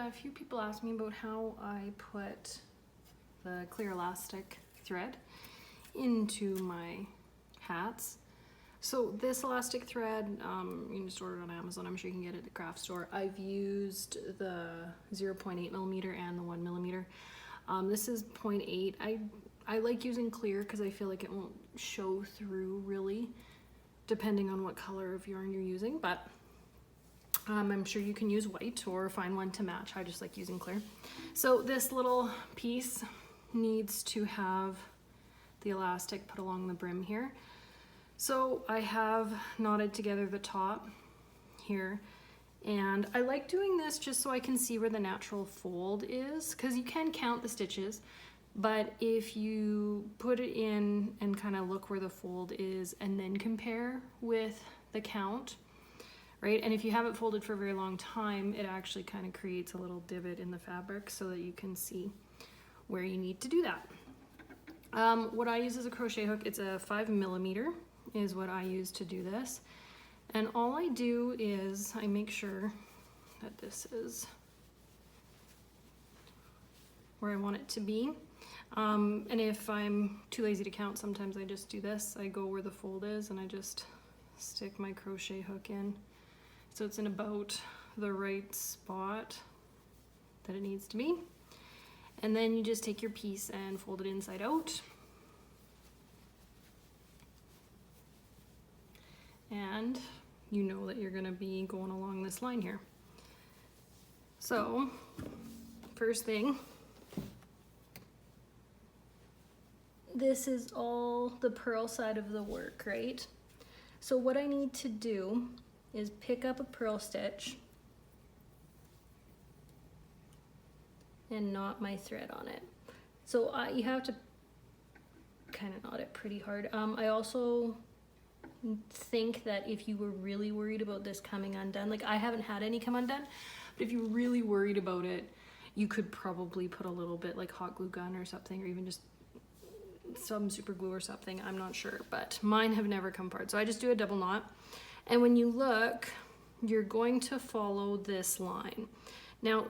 a few people asked me about how I put the clear elastic thread into my hats. So this elastic thread, you can just order it on Amazon. I'm sure you can get it at the craft store. I've used the 0.8 millimeter and the 1 millimeter. This is 0.8. I like using clear because I feel like it won't show through really, depending on what color of yarn you're using, but I'm sure you can use white or find one to match. I just like using clear. So this little piece needs to have the elastic put along the brim here. So I have knotted together the top here, and I like doing this just so I can see where the natural fold is, because you can count the stitches, but if you put it in and kind of look where the fold is and then compare with the count, right? And if you have it folded for a very long time, it actually kind of creates a little divot in the fabric so that you can see where you need to do that. What I use is a crochet hook. It's a 5 millimeter is what I use to do this. And all I do is I make sure that this is where I want it to be. And if I'm too lazy to count, sometimes I just do this. I go where the fold is and I just stick my crochet hook in. So it's in about the right spot that it needs to be. And then you just take your piece and fold it inside out. And you know that you're gonna be going along this line here. So, first thing, this is all the purl side of the work, right? So what I need to do is pick up a purl stitch and knot my thread on it. So you have to kind of knot it pretty hard. I also think that if you were really worried about this coming undone, like I haven't had any come undone, but if you're really worried about it, you could probably put a little bit like hot glue gun or something, or even just some super glue or something, I'm not sure, but mine have never come apart. So I just do a double knot, and when you look, you're going to follow this line. Now,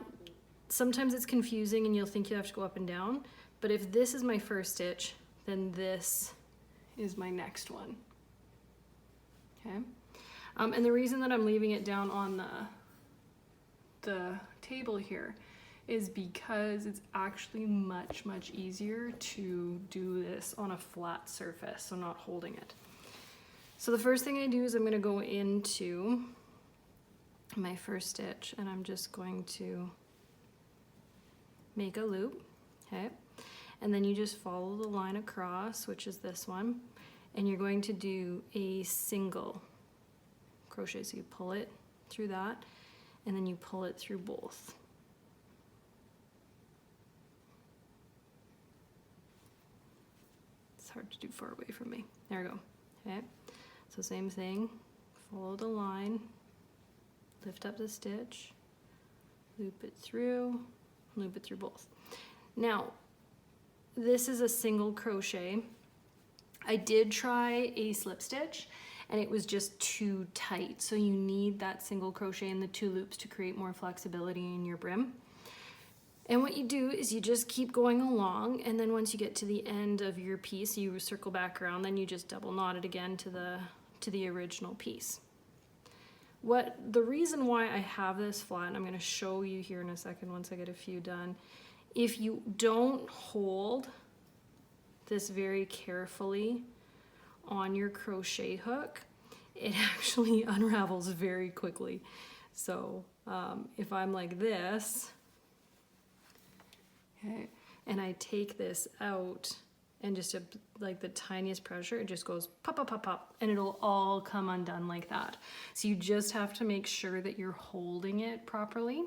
sometimes it's confusing and you'll think you have to go up and down, but if this is my first stitch, then this is my next one. Okay, and the reason that I'm leaving it down on the table here is because it's actually much easier to do this on a flat surface, so not holding it. So the first thing I do is I'm going to go into my first stitch and I'm just going to make a loop, okay? And then you just follow the line across, which is this one, and you're going to do a single crochet. So you pull it through that, and then you pull it through both. It's hard to do far away from me. There we go, okay? So same thing, follow the line, lift up the stitch, loop it through both. Now, this is a single crochet. I did try a slip stitch and it was just too tight. So you need that single crochet in the 2 loops to create more flexibility in your brim. And what you do is you just keep going along, and then once you get to the end of your piece, you circle back around, then you just double knot it again to the original piece. The reason why I have this flat, and I'm going to show you here in a second once I get a few done, if you don't hold this very carefully on your crochet hook, it actually unravels very quickly. So if I'm like this, okay, and I take this out and just like the tiniest pressure, it just goes pop, pop, pop, pop, and it'll all come undone like that. So you just have to make sure that you're holding it properly.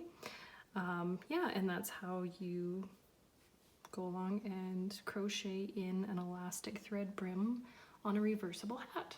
Yeah, and that's how you go along and crochet in an elastic thread brim on a reversible hat.